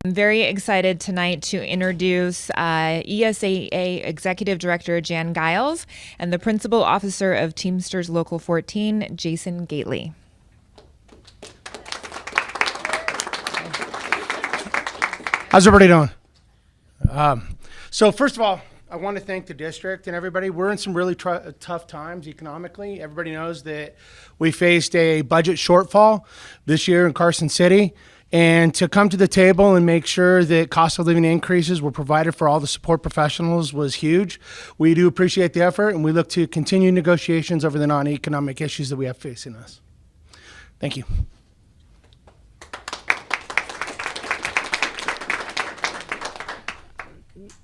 I'm very excited tonight to introduce ESEA Executive Director Jan Giles and the Principal Officer of Teamsters Local 14, Jason Gately. How's everybody doing? So first of all, I want to thank the district and everybody. We're in some really tough times economically. Everybody knows that we faced a budget shortfall this year in Carson City. And to come to the table and make sure that cost of living increases were provided for all the support professionals was huge. We do appreciate the effort, and we look to continue negotiations over the non-economic issues that we have facing us. Thank you.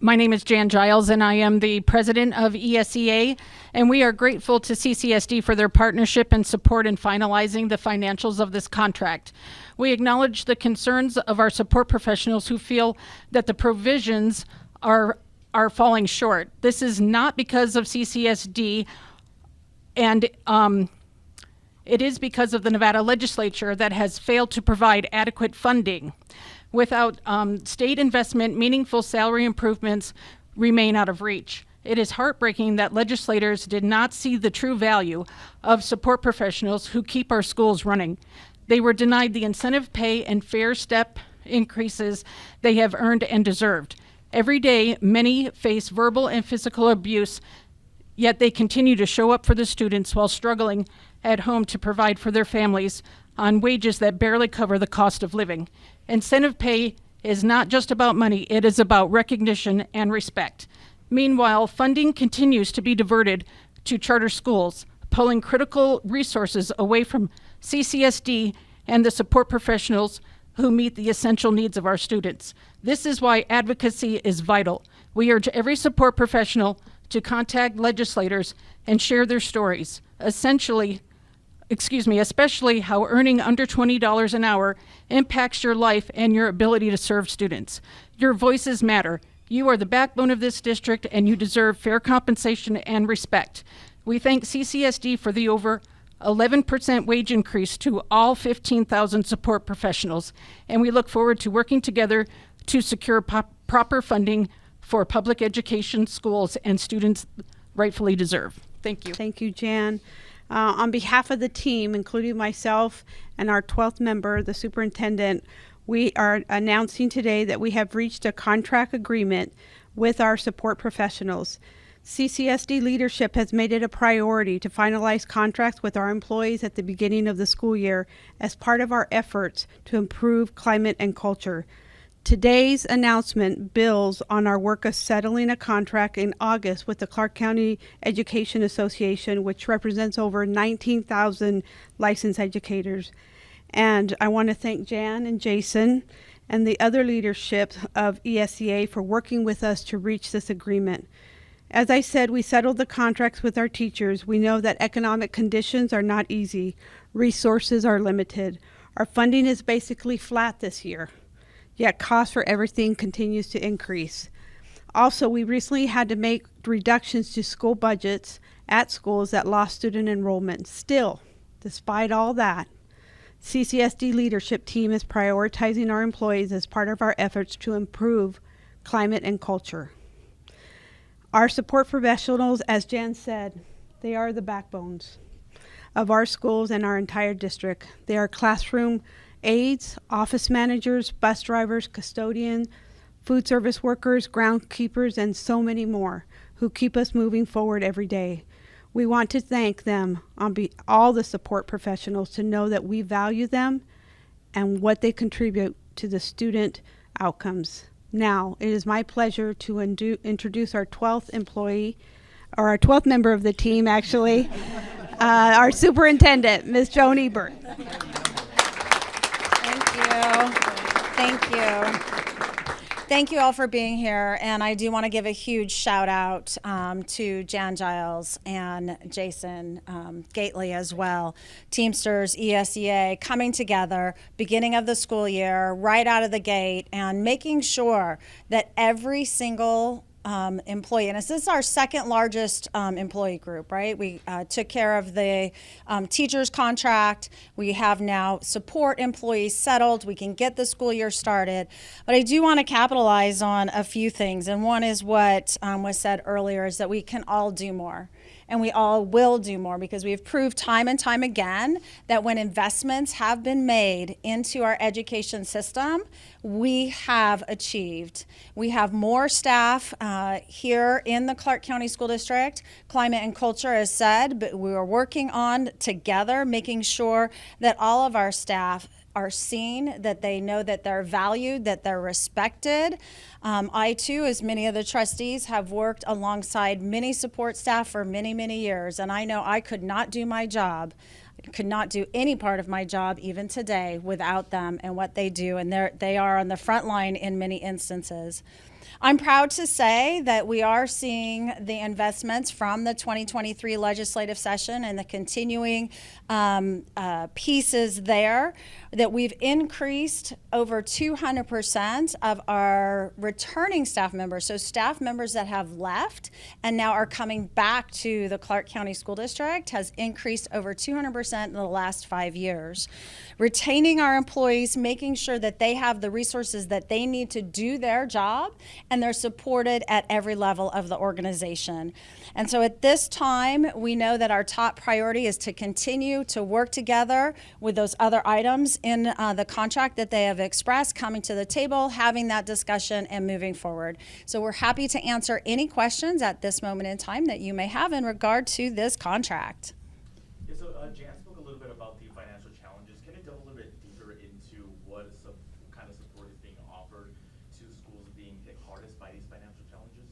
My name is Jan Giles, and I am the president of ESEA, and we are grateful to CCSD for their partnership and support in finalizing the financials of this contract. We acknowledge the concerns of our support professionals who feel that the provisions are falling short. This is not because of CCSD, and it is because of the Nevada legislature that has failed to provide adequate funding. Without state investment, meaningful salary improvements remain out of reach. It is heartbreaking that legislators did not see the true value of support professionals who keep our schools running. They were denied the incentive pay and fair step increases they have earned and deserved. Every day, many face verbal and physical abuse, yet they continue to show up for the students while struggling at home to provide for their families on wages that barely cover the cost of living. Incentive pay is not just about money, it is about recognition and respect. Meanwhile, funding continues to be diverted to charter schools, pulling critical resources away from CCSD and the support professionals who meet the essential needs of our students. This is why advocacy is vital. We urge every support professional to contact legislators and share their stories, especially how earning under $20 an hour impacts your life and your ability to serve students. Your voices matter. You are the backbone of this district, and you deserve fair compensation and respect. We thank CCSD for the over 11% wage increase to all 15,000 support professionals, and we look forward to working together to secure proper funding for public education schools and students rightfully deserve. Thank you. Thank you, Jan. On behalf of the team, including myself and our 12th member, the superintendent, we are announcing today that we have reached a contract agreement with our support professionals. CCSD leadership has made it a priority to finalize contracts with our employees at the beginning of the school year as part of our efforts to improve climate and culture. Today's announcement builds on our work of settling a contract in August with the Clark County Education Association, which represents over 19,000 licensed educators. And I want to thank Jan and Jason and the other leadership of ESEA for working with us to reach this agreement. As I said, we settled the contracts with our teachers. We know that economic conditions are not easy. Resources are limited. Our funding is basically flat this year, yet cost for everything continues to increase. Also, we recently had to make reductions to school budgets at schools that lost student enrollment. Still, despite all that, CCSD leadership team is prioritizing our employees as part of our efforts to improve climate and culture. Our support professionals, as Jan said, they are the backbones of our schools and our entire district. They are classroom aides, office managers, bus drivers, custodians, food service workers, groundskeepers, and so many more who keep us moving forward every day. We want to thank them on all the support professionals to know that we value them and what they contribute to the student outcomes. Now, it is my pleasure to introduce our 12th employee, or our 12th member of the team, actually, our superintendent, Ms. Joan Ebert. Thank you. Thank you all for being here, and I do want to give a huge shout out to Jan Giles and Jason Gately as well. Teamsters, ESEA, coming together, beginning of the school year, right out of the gate, and making sure that every single employee. And this is our second largest employee group, right? We took care of the teacher's contract. We have now support employees settled. We can get the school year started. But I do want to capitalize on a few things. And one is what was said earlier, is that we can all do more. And we all will do more, because we've proved time and time again that when investments have been made into our education system, we have achieved. We have more staff here in the Clark County School District. Climate and culture is said, but we are working on together making sure that all of our staff are seen, that they know that they're valued, that they're respected. I too, as many of the trustees, have worked alongside many support staff for many, many years, and I know I could not do my job, could not do any part of my job even today without them and what they do, and they are on the front line in many instances. I'm proud to say that we are seeing the investments from the 2023 legislative session and the continuing pieces there, that we've increased over 200% of our returning staff members, so staff members that have left and now are coming back to the Clark County School District has increased over 200% in the last 5 years. Retaining our employees, making sure that they have the resources that they need to do their job, and they're supported at every level of the organization. And so at this time, we know that our top priority is to continue to work together with those other items in the contract that they have expressed, coming to the table, having that discussion, and moving forward. So we're happy to answer any questions at this moment in time that you may have in regard to this contract. Yeah, so Jan spoke a little bit about the financial challenges. Can you delve a little bit deeper into what kind of support is being offered to schools being hit hardest by these financial challenges?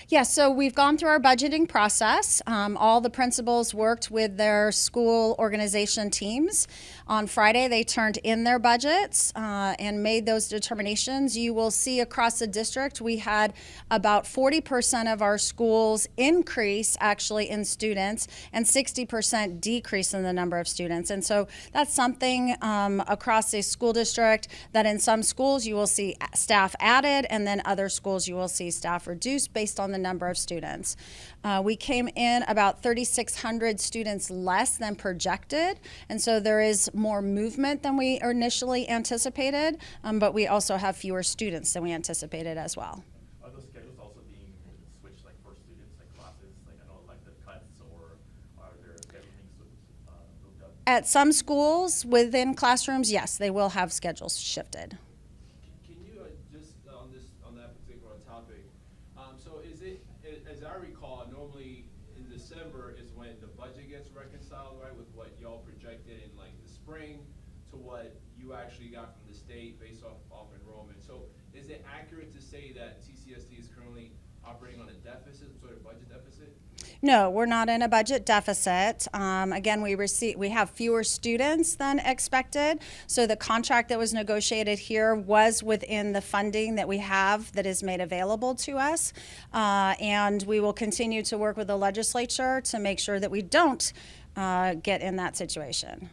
Yeah, so we've gone through our budgeting process. All the principals worked with their school organization teams. On Friday, they turned in their budgets and made those determinations. You will see across the district, we had about 40% of our schools increase actually in students and 60% decrease in the number of students. And so that's something across the school district that in some schools you will see staff added, and then other schools you will see staff reduced based on the number of students. We came in about 3,600 students less than projected, and so there is more movement than we initially anticipated, but we also have fewer students than we anticipated as well. Are those schedules also being switched, like for students, like classes, like I know elective cuts, or are there schedules being moved up? At some schools within classrooms, yes, they will have schedules shifted. Can you just on that particular topic? So is it, as I recall, normally in December is when the budget gets reconciled, right, with what y'all projected in like the spring to what you actually got from the state based off enrollment. So is it accurate to say that CCSD is currently operating on a deficit, sort of budget deficit? No, we're not in a budget deficit. Again, we have fewer students than expected. So the contract that was negotiated here was within the funding that we have that is made available to us. And we will continue to work with the legislature to make sure that we don't get in that situation.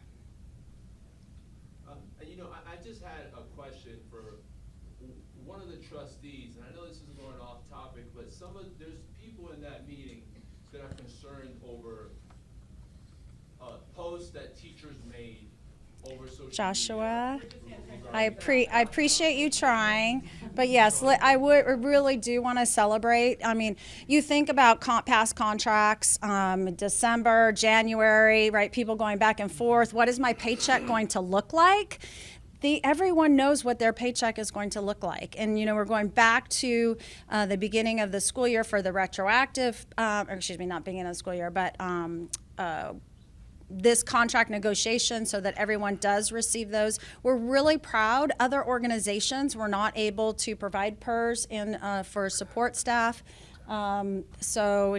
I just had a question for one of the trustees, and I know this is going off topic, but there's people in that meeting that are concerned over posts that teachers made over social Joshua, media. I appreciate you trying, but yes, I really do want to celebrate. I mean, you think about past contracts, December, January, right? People going back and forth. What is my paycheck going to look like? Everyone knows what their paycheck is going to look like. And, we're going back to the beginning of the school year for the retroactive, not beginning of the school year, but this contract negotiation so that everyone does receive those. We're really proud. Other organizations were not able to provide PERS for support staff. And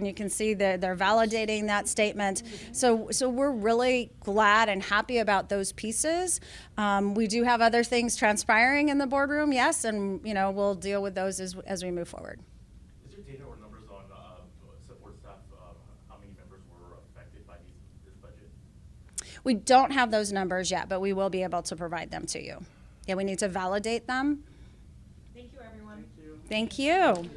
you can see that they're validating that statement. So we're really glad and happy about those pieces. We do have other things transpiring in the boardroom, yes, and we'll deal with those as we move forward. Is there data or numbers on support staff, how many members were affected by this budget? We don't have those numbers yet, but we will be able to provide them to you. Yeah, we need to validate them. Thank you, everyone. Thank you.